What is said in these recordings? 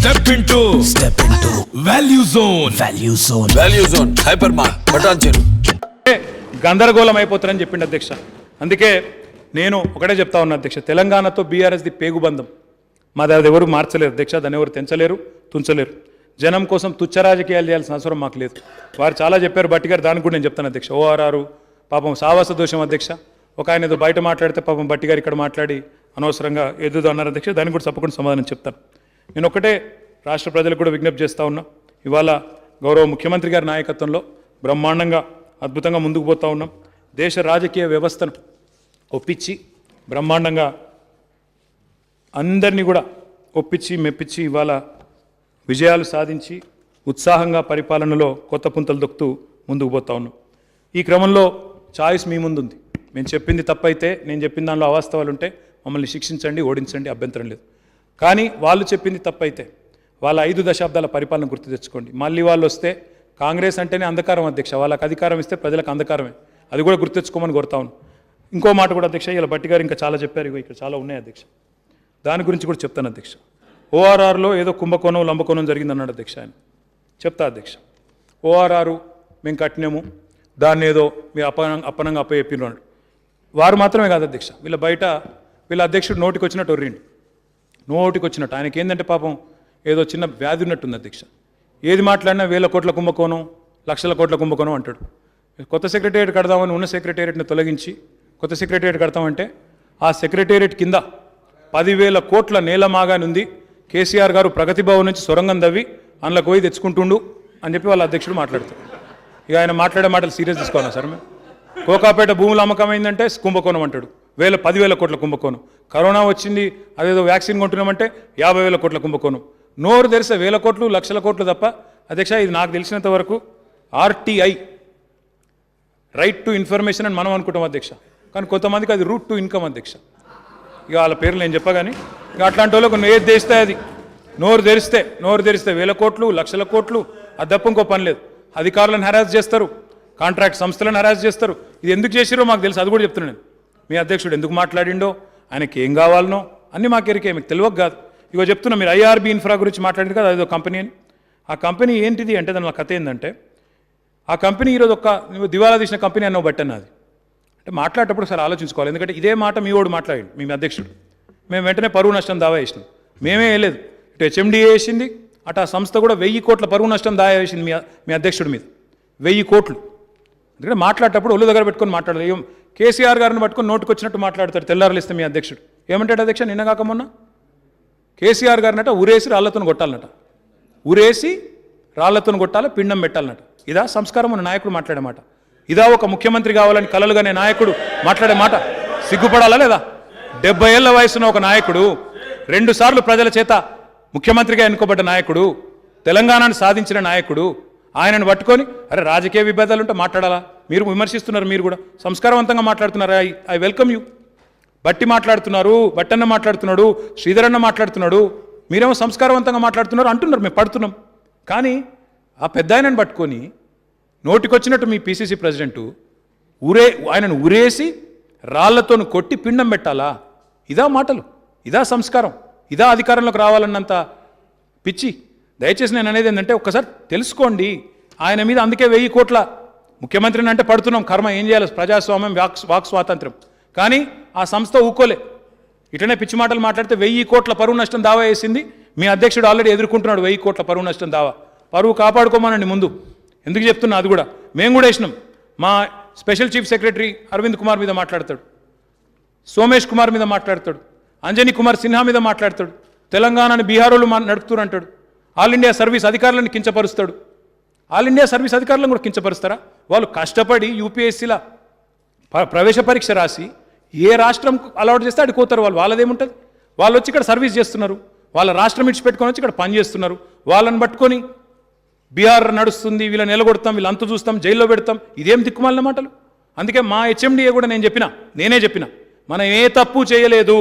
Step into Value Zone Hypermart Patancheru గందరగోళం అయిపోతారని చెప్పిండు అధ్యక్ష. అందుకే నేను ఒకటే చెప్తా ఉన్నా అధ్యక్ష, తెలంగాణతో బీఆర్ఎస్ది పేగుబంధం మాది అది ఎవరు మార్చలేరు అధ్యక్ష, దాన్ని ఎవరు తెంచలేరు తుంచలేరు. జనం కోసం తుచ్చ రాజకీయాలు చేయాల్సిన అవసరం మాకు లేదు. వారు చాలా చెప్పారు బట్టి గారు, దానికి కూడా నేను చెప్తాను అధ్యక్ష. ఓఆర్ఆర్ పాపం సావాస దోషం అధ్యక్ష. ఒక ఆయన ఏదో బయట మాట్లాడితే పాపం బట్టి గారు ఇక్కడ మాట్లాడి అనవసరంగా ఎదుదో అన్నారు అధ్యక్ష. దానికి కూడా తప్పకుండా సమాధానం చెప్తాను. నేను ఒకటే రాష్ట్ర ప్రజలకు కూడా విజ్ఞప్తి చేస్తూ ఉన్నా, ఇవాళ గౌరవ ముఖ్యమంత్రి గారి నాయకత్వంలో బ్రహ్మాండంగా అద్భుతంగా ముందుకు పోతూ ఉన్నాం. దేశ రాజకీయ వ్యవస్థను ఒప్పించి బ్రహ్మాండంగా అందరినీ కూడా ఒప్పించి మెప్పించి ఇవాళ విజయాలు సాధించి ఉత్సాహంగా పరిపాలనలో కొత్త పుంతలు దొక్కుతూ ముందుకు పోతా ఉన్నాం. ఈ క్రమంలో చాయిస్ మీ ముందుంది. మేము చెప్పింది తప్పైతే, నేను చెప్పిన దానిలో అవాస్తవాలు ఉంటే మమ్మల్ని శిక్షించండి, ఓడించండి, అభ్యంతరం లేదు. కానీ వాళ్ళు చెప్పింది తప్పైతే వాళ్ళ 5 దశాబ్దాల పరిపాలన గుర్తు తెచ్చుకోండి. మళ్ళీ వాళ్ళు వస్తే కాంగ్రెస్ అంటేనే అంధకారం అధ్యక్ష, వాళ్ళకి అధికారం ఇస్తే ప్రజలకు అంధకారమే, అది కూడా గుర్తు తెచ్చుకోమని కోరుతా ఉన్నాను. ఇంకో మాట కూడా అధ్యక్ష, ఇలా బట్టి గారు ఇంకా చాలా చెప్పారు, ఇగో ఇక్కడ చాలా ఉన్నాయి అధ్యక్ష, దాని గురించి కూడా చెప్తాను అధ్యక్ష. ఓఆర్ఆర్లో ఏదో కుంభకోణం లంబకోణం జరిగిందన్నాడు అధ్యక్ష. ఆయన చెప్తా అధ్యక్ష, ఓఆర్ఆర్ మేము కట్టినాము, దాన్ని ఏదో మీరు అప్పనంగా అప్పచెప్పినాడు. వారు మాత్రమే కాదు అధ్యక్ష, వీళ్ళ అధ్యక్షుడు నోటికి వచ్చినట్టు ఒర్రిండు, నోటికి వచ్చినట్టు. ఆయనకి ఏంటంటే పాపం ఏదో చిన్న వ్యాధి ఉన్నట్టుంది అధ్యక్ష. ఏది మాట్లాడినా 1000 కోట్ల కుంభకోణం, లక్షల కోట్ల కుంభకోణం అంటాడు. కొత్త సెక్రటేరియట్ కడదామని ఉన్న సెక్రటేరియట్ని తొలగించి కొత్త సెక్రటేరియట్ కడతామంటే ఆ సెక్రటేరియట్ కింద 10,000 కోట్ల నేలమాగాని ఉంది. కేసీఆర్ గారు ప్రగతి భవన్ నుంచి సొరంగం దవ్వి అందులోకి పోయి తెచ్చుకుంటుండు అని చెప్పి వాళ్ళ అధ్యక్షుడు మాట్లాడతారు. ఇక ఆయన మాట్లాడే మాటలు సీరియస్ తీసుకోవాలా సార్? మేము కోకాపేట భూముల అమ్మకమైందంటే కుంభకోణం అంటాడు, 10,000 కోట్ల కుంభకోణం. కరోనా వచ్చింది, అదేదో వ్యాక్సిన్ కొంటున్నామంటే 50,000 కోట్ల కుంభకోణం. నోరు తెరిస్తే 1,000 కోట్లు, లక్షల కోట్లు తప్ప అధ్యక్ష. ఇది నాకు తెలిసినంత వరకు ఆర్టీఐ, రైట్ టు ఇన్ఫర్మేషన్ అని మనం అనుకుంటాం అధ్యక్ష, కానీ కొంతమందికి అది రూట్ టు ఇన్కమ్ అధ్యక్ష. ఇక వాళ్ళ పేర్లు నేను చెప్పగాని ఇక అట్లాంటి వాళ్ళకు ఏది తెస్తే అది నోరు తెరిస్తే 1,000 కోట్లు, లక్షల కోట్లు, అది తప్ప ఇంకో పని లేదు. అధికారులను హెరాస్ చేస్తారు, కాంట్రాక్ట్ సంస్థలను హెరాస్ చేస్తారు. ఇది ఎందుకు చేసిరో మాకు తెలుసు, అది కూడా చెప్తున్నాను నేను. మీ అధ్యక్షుడు ఎందుకు మాట్లాడిండో, ఆయనకి ఏం కావాలనో అన్నీ మాకు ఎరికే, మీకు తెలియక కాదు. ఇగో చెప్తున్నా, మీరు ఐఆర్బీ ఇన్ఫ్రా గురించి మాట్లాడింది కదా, అదేదో కంపెనీ అని. ఆ కంపెనీ ఏంటిది అంటే దాని కథ ఏంటంటే, ఆ కంపెనీ ఈరోజు దివాలా తీసిన కంపెనీ అన్నో బట్టన్న అది అంటే మాట్లాడేటప్పుడు సార్ ఆలోచించుకోవాలి. ఎందుకంటే ఇదే మాట మీ వాడు మాట్లాడి మీ అధ్యక్షుడు, మేము వెంటనే పరువు నష్టం దావా వేసినాం. మేమే వేయలేదు, ఇటు హెచ్ఎండిఏ వేసింది, అటు ఆ సంస్థ కూడా 1000 కోట్ల పరువు నష్టం దావా వేసింది మీ అధ్యక్షుడి మీద, 1000 కోట్లు. ఎందుకంటే మాట్లాడేటప్పుడు ఒళ్ళు దగ్గర పెట్టుకొని మాట్లాడలేదు. కేసీఆర్ గారిని పట్టుకొని నోటుకు వచ్చినట్టు మాట్లాడతాడు. తెల్లారులు ఇస్తే మీ అధ్యక్షుడు ఏమంటాడు అధ్యక్ష? నిన్న కాక మొన్న కేసీఆర్ గారినట ఉరేసి రాళ్లతో కొట్టాలన్నట, ఉరేసి రాళ్లతో కొట్టాలి, పిండం పెట్టాలన్నట. ఇదా సంస్కారం ఉన్న నాయకుడు మాట్లాడే మాట? ఇదా ఒక ముఖ్యమంత్రి కావాలని కలలుగానే నాయకుడు మాట్లాడే మాట? సిగ్గుపడాలా లేదా? 70 ఏళ్ల వయసున్న ఒక నాయకుడు, 2 సార్లు ప్రజల చేత ముఖ్యమంత్రిగా ఎన్నుకోబడ్డ నాయకుడు, తెలంగాణను సాధించిన నాయకుడు, ఆయనను పట్టుకొని అరే రాజకీయ విభేదాలు ఉంటే మాట్లాడాలా? మీరు విమర్శిస్తున్నారు, మీరు కూడా సంస్కారవంతంగా మాట్లాడుతున్నారు. I welcome you. బట్టి మాట్లాడుతున్నారు, బట్టన్న మాట్లాడుతున్నాడు, శ్రీధరన్న మాట్లాడుతున్నాడు, మీరేమో సంస్కారవంతంగా మాట్లాడుతున్నారు అంటున్నారు, మేము పడుతున్నాం. కానీ ఆ పెద్ద ఆయనను పట్టుకొని నోటికొచ్చినట్టు మీ పిసిసి ప్రెసిడెంటు ఆయనను ఉరేసి రాళ్లతో కొట్టి పిండం పెట్టాలా? ఇదా మాటలు? ఇదా సంస్కారం? ఇదా అధికారంలోకి రావాలన్నంత పిచ్చి? దయచేసి నేను అనేది ఏంటంటే ఒక్కసారి తెలుసుకోండి. ఆయన మీద అందుకే 1000 కోట్ల ముఖ్యమంత్రిని అంటే పడుతున్నాం, కర్మ ఏం చేయాలి? ప్రజాస్వామ్యం, వాక్ స్వాతంత్రం. కానీ ఆ సంస్థ ఊకోలే, ఇట్లనే పిచ్చి మాటలు మాట్లాడితే 1000 కోట్ల పరువు నష్టం దావా వేసింది. మీ అధ్యక్షుడు ఆల్రెడీ ఎదుర్కొంటున్నాడు 1000 కోట్ల పరువు నష్టం దావా. పరువు కాపాడుకోమనండి ముందు. ఎందుకు చెప్తున్నా? అది కూడా మేము కూడా వేసినాం. మా special chief secretary Arvind Kumar మీద మాట్లాడతాడు, సోమేష్ కుమార్ మీద మాట్లాడతాడు, అంజనీ కుమార్ సిన్హా మీద మాట్లాడతాడు, తెలంగాణని బీహార్ వాళ్ళు నడుపుతున్నారు అంటాడు, ఆల్ ఇండియా సర్వీస్ అధికారులను కించపరుస్తాడు. ఆల్ ఇండియా సర్వీస్ అధికారులను కూడా కించపరుస్తారా? వాళ్ళు కష్టపడి యూపీఎస్సీల ప్రవేశ పరీక్ష రాసి ఏ రాష్ట్రం అలవాటు చేస్తే అడిగిపోతారు. వాళ్ళదేముంటుంది? వాళ్ళు వచ్చి ఇక్కడ సర్వీస్ చేస్తున్నారు, వాళ్ళ రాష్ట్రం ఇడిచిపెట్టుకొని వచ్చి ఇక్కడ పని చేస్తున్నారు. వాళ్ళని పట్టుకొని బీహార్ నడుస్తుంది, వీళ్ళని నిలగొడతాం, వీళ్ళు అంతు చూస్తాం, జైల్లో పెడతాం, ఇదేం దిక్కుమాలిన మాటలు? అందుకే మా హెచ్ఎండిఏ కూడా నేనే చెప్పిన మనం ఏ తప్పు చేయలేదు.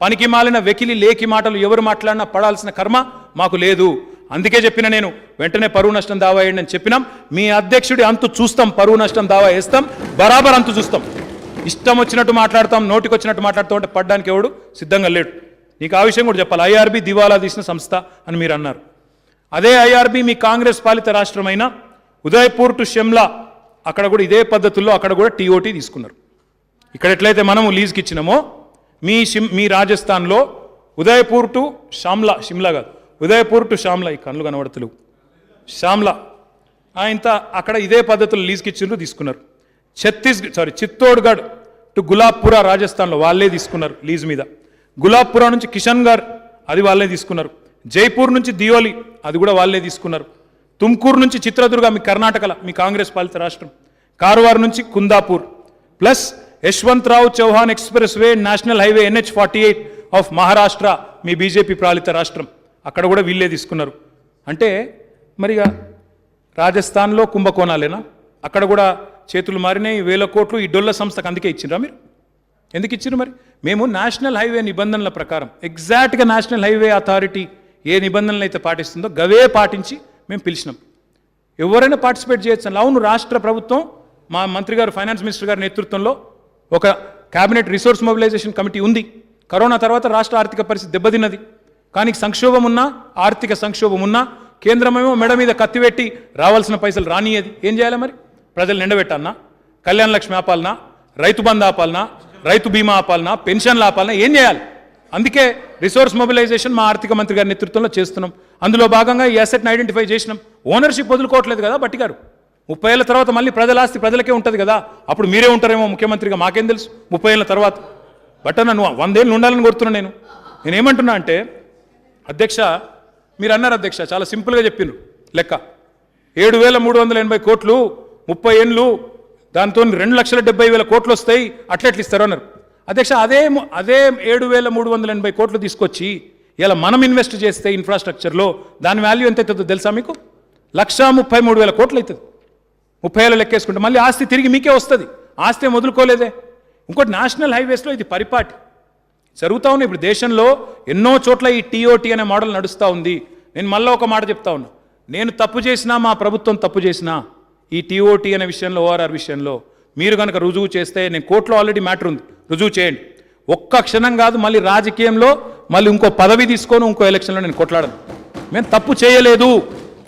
పనికి మాలిన వెకిలి లేకి మాటలు ఎవరు మాట్లాడినా పడాల్సిన కర్మ మాకు లేదు. అందుకే చెప్పిన నేను వెంటనే పరువు నష్టం దావా వేయండి అని చెప్పినాం. మీ అధ్యక్షుడి అంతు చూస్తాం, పరువు నష్టం దావా వేస్తాం, బరాబర్ అంతు చూస్తాం. ఇష్టం వచ్చినట్టు మాట్లాడతాం, నోటికి వచ్చినట్టు మాట్లాడుతూ ఉంటే పడ్డానికి ఎవడు సిద్ధంగా లేడు. నీకు ఆ విషయం కూడా చెప్పాలి. ఐఆర్బీ దివాలా తీసిన సంస్థ అని మీరు అన్నారు. అదే ఐఆర్బీ మీ కాంగ్రెస్ పాలిత రాష్ట్రమైన ఉదయపూర్ టు షిమ్లా అక్కడ కూడా ఇదే పద్ధతుల్లో అక్కడ కూడా టీఓటీ తీసుకున్నారు. ఇక్కడ ఎట్లయితే మనము లీజ్కి ఇచ్చినామో మీ రాజస్థాన్లో ఉదయపూర్ టు షిమ్లా కాదు, ఉదయపూర్ టు షామ్లా, ఈ కళ్ళు కనబడతలేవు, షామ్లా ఇంత అక్కడ ఇదే పద్ధతులు లీజ్కి ఇచ్చిండ్రు, తీసుకున్నారు. చిత్తోడ్గఢ్ టు గులాబ్పురా రాజస్థాన్లో వాళ్ళే తీసుకున్నారు లీజ్ మీద. గులాబ్పురా నుంచి కిషన్గఢ్ అది వాళ్ళే తీసుకున్నారు. జైపూర్ నుంచి దియోలి అది కూడా వాళ్ళే తీసుకున్నారు. తుమ్కూరు నుంచి చిత్రదుర్గ మీ కర్ణాటకలో మీ కాంగ్రెస్ పాలిత రాష్ట్రం. కార్వార్ నుంచి Kundapur plus Yashwantrao Chavan expressway national highway NH-48 of Maharashtra మీ బీజేపీ పాలిత రాష్ట్రం, అక్కడ కూడా వీళ్ళే తీసుకున్నారు. అంటే మరిగా రాజస్థాన్లో కుంభకోణాలేనా? అక్కడ కూడా చేతులు మారినాయి, 1000 కోట్లు ఈ డొల్ల సంస్థకు అందుకే ఇచ్చిండ్రా మీరు? ఎందుకు ఇచ్చిండ్రు మరి? మేము నేషనల్ హైవే నిబంధనల ప్రకారం ఎగ్జాక్ట్గా నేషనల్ హైవే అథారిటీ ఏ నిబంధనలు అయితే పాటిస్తుందో గవే పాటించి మేము పిలిచినాం. ఎవరైనా పార్టిసిపేట్ చేయొచ్చు. అవును, రాష్ట్ర ప్రభుత్వం మా మంత్రి గారు ఫైనాన్స్ మినిస్టర్ గారి నేతృత్వంలో ఒక క్యాబినెట్ రిసోర్స్ మొబిలైజేషన్ కమిటీ ఉంది. కరోనా తర్వాత రాష్ట్ర ఆర్థిక పరిస్థితి దెబ్బతిన్నది. కానీ సంక్షోభం ఉన్నా, ఆర్థిక సంక్షోభం ఉన్నా కేంద్రమేమో మెడ మీద కత్తిపెట్టి రావాల్సిన పైసలు రానియది. ఏం చేయాలి మరి? ప్రజలు నిండబెట్టాలన్నా, కళ్యాణ లక్ష్మి ఆపాలనా, రైతు బంధు ఆపాలనా, రైతు బీమా ఆపాలనా, పెన్షన్లు ఆపాలనా, ఏం చేయాలి? అందుకే రిసోర్స్ మొబిలైజేషన్ మా ఆర్థిక మంత్రి గారి నేతృత్వంలో చేస్తున్నాం. అందులో భాగంగా ఈ అసెట్ని ఐడెంటిఫై చేసినాం. ఓనర్షిప్ వదులుకోవట్లేదు కదా బట్టి గారు. 30 ఏళ్ళ తర్వాత మళ్ళీ ప్రజల ఆస్తి ప్రజలకే ఉంటుంది కదా, అప్పుడు మీరే ఉంటారేమో ముఖ్యమంత్రిగా, మాకేం తెలుసు 30 ఏళ్ళ తర్వాత. బట్ నన్ను 100 ఏళ్ళు ఉండాలని కోరుతున్నా. నేనేమంటున్నా అంటే అధ్యక్ష, మీరు అన్నారు అధ్యక్ష, చాలా సింపుల్గా చెప్పిండ్రు లెక్క. 7,380 కోట్లు 30 ఏళ్ళు, దాంతో 2,70,000 కోట్లు వస్తాయి, అట్లెట్లు ఇస్తారు అన్నారు. అధ్యక్ష, అదే 7,380 కోట్లు తీసుకొచ్చి ఇలా మనం ఇన్వెస్ట్ చేస్తే ఇన్ఫ్రాస్ట్రక్చర్లో దాని వాల్యూ ఎంత అవుతుందో తెలుసా మీకు? 1,33,000 కోట్లు అవుతుంది. 30 ఏళ్ళు లెక్కేసుకుంటే మళ్ళీ ఆస్తి తిరిగి మీకే వస్తుంది. ఆస్తి వదులుకోలేదే. ఇంకోటి నేషనల్ హైవేస్లో ఇది పరిపాటి జరుగుతూ ఉన్నాయి. ఇప్పుడు దేశంలో ఎన్నో చోట్ల ఈ టీఓటీ అనే మోడల్ నడుస్తూ ఉంది. నేను మళ్ళీ ఒక మాట చెప్తా ఉన్నా, నేను తప్పు చేసినా, మా ప్రభుత్వం తప్పు చేసినా ఈ టీఓటీ అనే విషయంలో, ఓఆర్ఆర్ విషయంలో మీరు కనుక రుజువు చేస్తే, నేను కోర్టులో ఆల్రెడీ మ్యాటర్ ఉంది, రుజువు చేయండి. ఒక్క క్షణం కాదు, మళ్ళీ రాజకీయంలో మళ్ళీ ఇంకో పదవి తీసుకొని ఇంకో ఎలక్షన్లో నేను కొట్లాడను. మేము తప్పు చేయలేదు,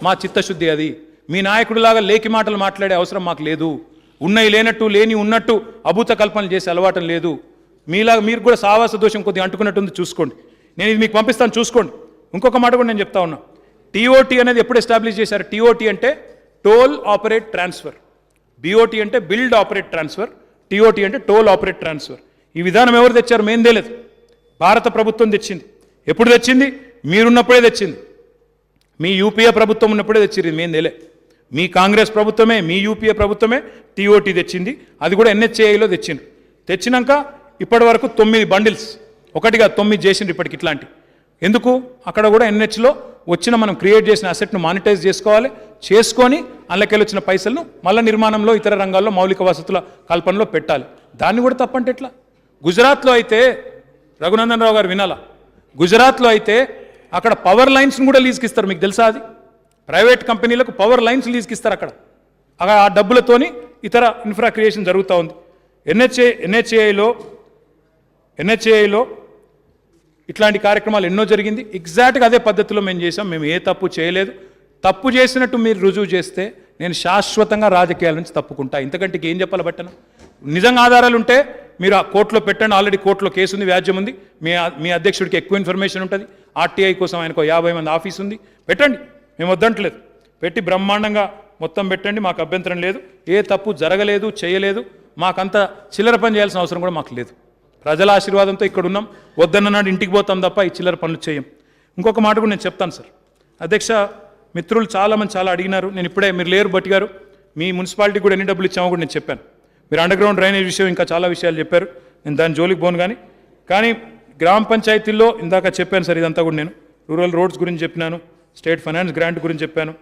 మా చిత్తశుద్ధి అది. మీ నాయకుడిలాగా లేకి మాటలు మాట్లాడే అవసరం మాకు లేదు. ఉన్నాయి లేనట్టు, లేని ఉన్నట్టు అభూత కల్పనలు చేసే అలవాటం లేదు. మీలాగా మీరు కూడా సావాస దోషం కొద్దిగా అంటుకున్నట్టుంది, చూసుకోండి. నేను ఇది మీకు పంపిస్తాను, చూసుకోండి. ఇంకొక మాట కూడా నేను చెప్తా ఉన్నా. టీఓటీ అనేది ఎప్పుడు ఎస్టాబ్లిష్ చేశారు? టీఓటీ అంటే టోల్ ఆపరేట్ ట్రాన్స్ఫర్, బిఓటీ అంటే బిల్డ్ ఆపరేట్ ట్రాన్స్ఫర్, టీఓటీ అంటే టోల్ ఆపరేట్ ట్రాన్స్ఫర్. ఈ విధానం ఎవరు తెచ్చారు? మేం తేలేదు, భారత ప్రభుత్వం తెచ్చింది. ఎప్పుడు తెచ్చింది? మీరున్నప్పుడే తెచ్చింది. మీ యూపీఏ ప్రభుత్వం ఉన్నప్పుడే తెచ్చింది, మేం తేలే. మీ కాంగ్రెస్ ప్రభుత్వమే, మీ యూపీఏ ప్రభుత్వమే టీఓటీ తెచ్చింది. అది కూడా NHAIలో తెచ్చింది. తెచ్చినాక ఇప్పటి వరకు 9 బండిల్స్, ఒకటిగా 9 చేసిండ్రు ఇప్పటికి. ఇట్లాంటి ఎందుకు? అక్కడ కూడా NHలో వచ్చిన మనం క్రియేట్ చేసిన అసెట్ను మానిటైజ్ చేసుకోవాలి, చేసుకొని అందులోకెళ్ళి వచ్చిన పైసలను మళ్ళీ నిర్మాణంలో, ఇతర రంగాల్లో మౌలిక వసతుల కల్పనలో పెట్టాలి. దాన్ని కూడా తప్పంటే ఎట్లా? గుజరాత్లో అయితే, రఘునందన్ రావు గారు వినాలా, గుజరాత్లో అయితే అక్కడ పవర్ లైన్స్ని కూడా లీజ్కి ఇస్తారు. మీకు తెలుసా? అది ప్రైవేట్ కంపెనీలకు పవర్ లైన్స్ లీజ్కి ఇస్తారు. అక్కడ ఆ డబ్బులతోని ఇతర ఇన్ఫ్రా క్రియేషన్ జరుగుతూ ఉంది. NHAIలో ఇట్లాంటి కార్యక్రమాలు ఎన్నో జరిగింది. ఎగ్జాక్ట్గా అదే పద్ధతిలో మేము చేసాం. మేము ఏ తప్పు చేయలేదు. తప్పు చేసినట్టు మీరు రుజువు చేస్తే నేను శాశ్వతంగా రాజకీయాల నుంచి తప్పుకుంటా. ఇంతకంటే ఏం చెప్పాలి బట్టను? నిజంగా ఆధారాలు ఉంటే మీరు ఆ కోర్టులో పెట్టండి. ఆల్రెడీ కోర్టులో కేసు ఉంది, వ్యాజ్యం ఉంది. మీ అధ్యక్షుడికి ఎక్కువ ఇన్ఫర్మేషన్ ఉంటుంది. RTI కోసం ఆయనకు 50 మంది ఆఫీస్ ఉంది, పెట్టండి. మేము వద్దంటలేదు, పెట్టి బ్రహ్మాండంగా మొత్తం పెట్టండి, మాకు అభ్యంతరం లేదు. ఏ తప్పు జరగలేదు, చేయలేదు. మాకంత చిల్లర పని చేయాల్సిన అవసరం కూడా మాకు లేదు. ప్రజల ఆశీర్వాదంతో ఇక్కడ ఉన్నాం. వద్దన్ననాడు ఇంటికి పోతాం తప్ప ఈ చిల్లర పనులు చేయం. ఇంకొక మాట కూడా నేను చెప్తాను సార్. అధ్యక్ష, మిత్రులు చాలామంది చాలా అడిగినారు. నేను ఇప్పుడే, మీరు లేరు బట్టి గారు, మీ మున్సిపాలిటీకి కూడా ఎన్ని డబ్బులు ఇచ్చామో కూడా నేను చెప్పాను. మీరు అండర్గ్రౌండ్ డ్రైనేజ్ విషయం ఇంకా చాలా విషయాలు చెప్పారు. నేను దాని జోలికి పోను. కానీ గ్రామ పంచాయతీల్లో ఇందాక చెప్పాను సార్. ఇదంతా కూడా నేను రూరల్ రోడ్స్ గురించి చెప్పినాను, స్టేట్ ఫైనాన్స్ గ్రాంట్ గురించి చెప్పాను.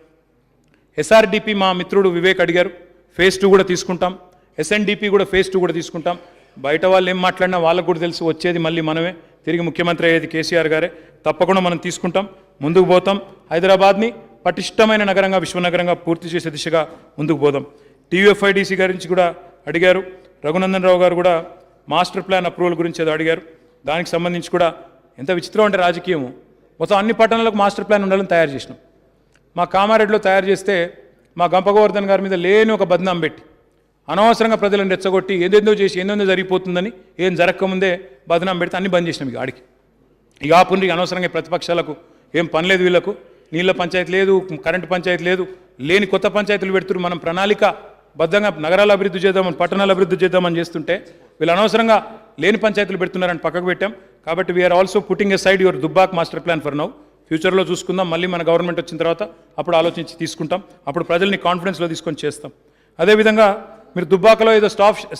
SRDP మా మిత్రుడు వివేక్ అడిగారు, phase 2 కూడా తీసుకుంటాం. SNDP కూడా phase 2 కూడా తీసుకుంటాం. బయట వాళ్ళు ఏం మాట్లాడినా వాళ్ళకు కూడా తెలుసు, వచ్చేది మళ్ళీ మనమే, తిరిగి ముఖ్యమంత్రి అయ్యేది కేసీఆర్ గారే. తప్పకుండా మనం తీసుకుంటాం, ముందుకు పోతాం. హైదరాబాద్ని పటిష్టమైన నగరంగా, విశ్వనగరంగా పూర్తి చేసే దిశగా ముందుకు పోదాం. TUFIDC గురించి కూడా అడిగారు. రఘునందన్ రావు గారు కూడా మాస్టర్ ప్లాన్ అప్రూవల్ గురించి ఏదో అడిగారు. దానికి సంబంధించి కూడా ఎంత విచిత్రం అంటే రాజకీయము, మొత్తం అన్ని పట్టణాలకు మాస్టర్ ప్లాన్ ఉండాలని తయారు చేసినాం. మా కామారెడ్డిలో తయారు చేస్తే మా గంపగోవర్ధన్ గారి మీద లేని ఒక బద్నాం పెట్టి అనవసరంగా ప్రజలను రెచ్చగొట్టి ఏదేందో చేసి ఏందో జరిగిపోతుందని ఏం జరగకముందే బద్నాం పెడితే అన్ని బంద్ చేసినాం. ఇక ఆడికి ఇక ఆ పుండ్రికి అనవసరంగా ప్రతిపక్షాలకు ఏం పని లేదు, వీళ్ళకు నీళ్ళ పంచాయతీ లేదు, కరెంటు పంచాయతీ లేదు, లేని కొత్త పంచాయతీలు పెడుతున్నారు. మనం ప్రణాళిక బద్దంగా నగరాల అభివృద్ధి చేద్దామని పట్టణాల అభివృద్ధి చేద్దామని చేస్తుంటే వీళ్ళు అనవసరంగా లేని పంచాయతీలు పెడుతున్నారని పక్కకు పెట్టాం. కాబట్టి we are also putting aside your Dubbak master plan for now. ఫ్యూచర్లో చూసుకుందాం, మళ్ళీ మన గవర్నమెంట్ వచ్చిన తర్వాత అప్పుడు ఆలోచించి తీసుకుంటాం, అప్పుడు ప్రజల్ని కాన్ఫిడెన్స్లో తీసుకొని చేస్తాం. అదేవిధంగా మీరు దుబ్బాకలో ఏదో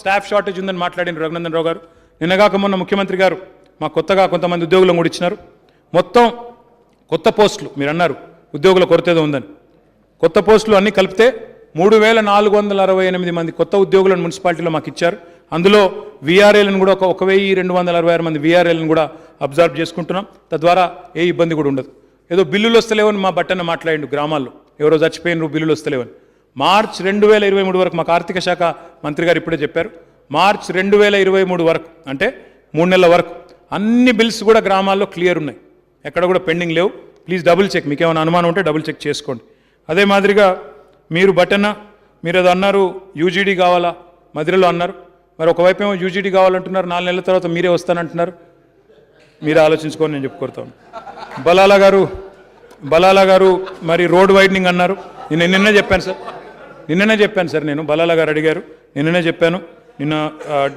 స్టాఫ్ షార్టేజ్ ఉందని మాట్లాడిన రఘునందన్ రావు గారు, నిన్నగాక మొన్న ముఖ్యమంత్రి గారు మా కొత్తగా కొంతమంది ఉద్యోగులను కూడా ఇచ్చినారు. మొత్తం కొత్త పోస్టులు మీరు అన్నారు ఉద్యోగుల కొరత ఏదో ఉందని, కొత్త పోస్టులు అన్నీ కలిపితే 3468 మంది కొత్త ఉద్యోగులను మున్సిపాలిటీలో మాకు ఇచ్చారు. అందులో వీఆర్ఏలను కూడా 1266 మంది వీఆర్ఏలను కూడా అబ్జర్వ్ చేసుకుంటున్నాం. తద్వారా ఏ ఇబ్బంది కూడా ఉండదు. ఏదో బిల్లులు వస్తలేవని మా బట్టన్న మాట్లాడిండు, గ్రామాల్లో ఎవరో చచ్చిపోయినరు బిల్లులు వస్తలేవని. మార్చ్ 2023 వరకు మాకు ఆర్థిక శాఖ మంత్రి గారు ఇప్పుడే చెప్పారు, మార్చ్ 2023 వరకు అంటే 3 నెలల వరకు అన్ని బిల్స్ కూడా గ్రామాల్లో క్లియర్ ఉన్నాయి, ఎక్కడ కూడా పెండింగ్ లేవు. ప్లీజ్ డబుల్ చెక్, మీకు ఏమైనా అనుమానం ఉంటే డబుల్ చెక్ చేసుకోండి. అదే మాదిరిగా మీరు బట్టన్న మీరు ఏదో అన్నారు యూజీడీ కావాలా మదిరలో అన్నారు, మరి ఒకవైపు ఏమో యూజీడీ కావాలంటున్నారు, 4 నెలల తర్వాత మీరే వస్తానంటున్నారు. మీరే ఆలోచించుకొని నేను చెప్పుకొడతాను. బలాలా గారు మరి రోడ్ వైడనింగ్ అన్నారు, నేను నిన్ననే చెప్పాను సార్, నేను బలాలా గారు అడిగారు నిన్ననే చెప్పాను, నిన్న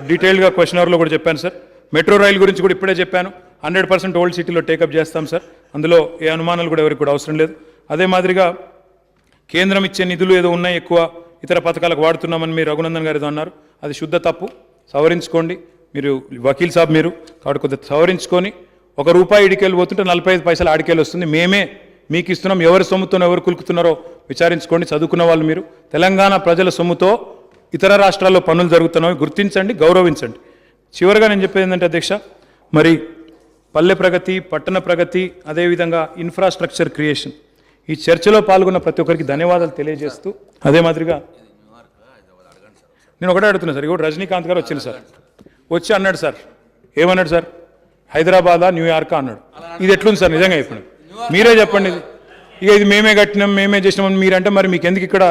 డీటెయిల్గా క్వశ్చన్ అవర్లో కూడా చెప్పాను సార్. మెట్రో రైలు గురించి కూడా ఇప్పుడే చెప్పాను, 100% ఓల్డ్ సిటీలో టేకప్ చేస్తాం సార్, అందులో ఏ అనుమానాలు కూడా ఎవరికి కూడా అవసరం లేదు. అదే మాదిరిగా కేంద్రం ఇచ్చే నిధులు ఏదో ఉన్నాయి ఎక్కువ ఇతర పథకాలకు వాడుతున్నామని మీరు రఘునందన్ గారు ఏదో అన్నారు, అది శుద్ధ తప్పు. సవరించుకోండి, మీరు వకీల్ సాబ్ మీరు కాబట్టి కొద్దిగా సవరించుకొని ₹1 ఇడికేలు పోతుంటే 45 పైసలు ఆడికేలు వస్తుంది, మేమే మీకు ఇస్తున్నాం. ఎవరి సొమ్ముతో ఎవరు కులుకుతున్నారో విచారించుకోండి. చదువుకున్న వాళ్ళు మీరు, తెలంగాణ ప్రజల సొమ్ముతో ఇతర రాష్ట్రాల్లో పనులు జరుగుతున్నాయి, గుర్తించండి, గౌరవించండి. చివరిగా నేను చెప్పేది ఏంటంటే అధ్యక్ష, మరి పల్లె ప్రగతి, పట్టణ ప్రగతి, అదేవిధంగా ఇన్ఫ్రాస్ట్రక్చర్ క్రియేషన్, ఈ చర్చలో పాల్గొన్న ప్రతి ఒక్కరికి ధన్యవాదాలు తెలియజేస్తూ, అదే మాదిరిగా నేను ఒకటే అడుగుతున్నా సార్, ఇప్పుడు రజనీకాంత్ గారు వచ్చింది సార్, వచ్చి అన్నాడు సార్, ఏమన్నాడు సార్, హైదరాబాదా న్యూయార్కా అన్నాడు. ఇది ఎట్లుంది సార్ నిజంగా ఇప్పుడు మీరే చెప్పండి. ఇక ఇది మేమే కట్టినాం మేమే చేసినామని మీరంటే మరి మీకు ఎందుకు ఇక్కడ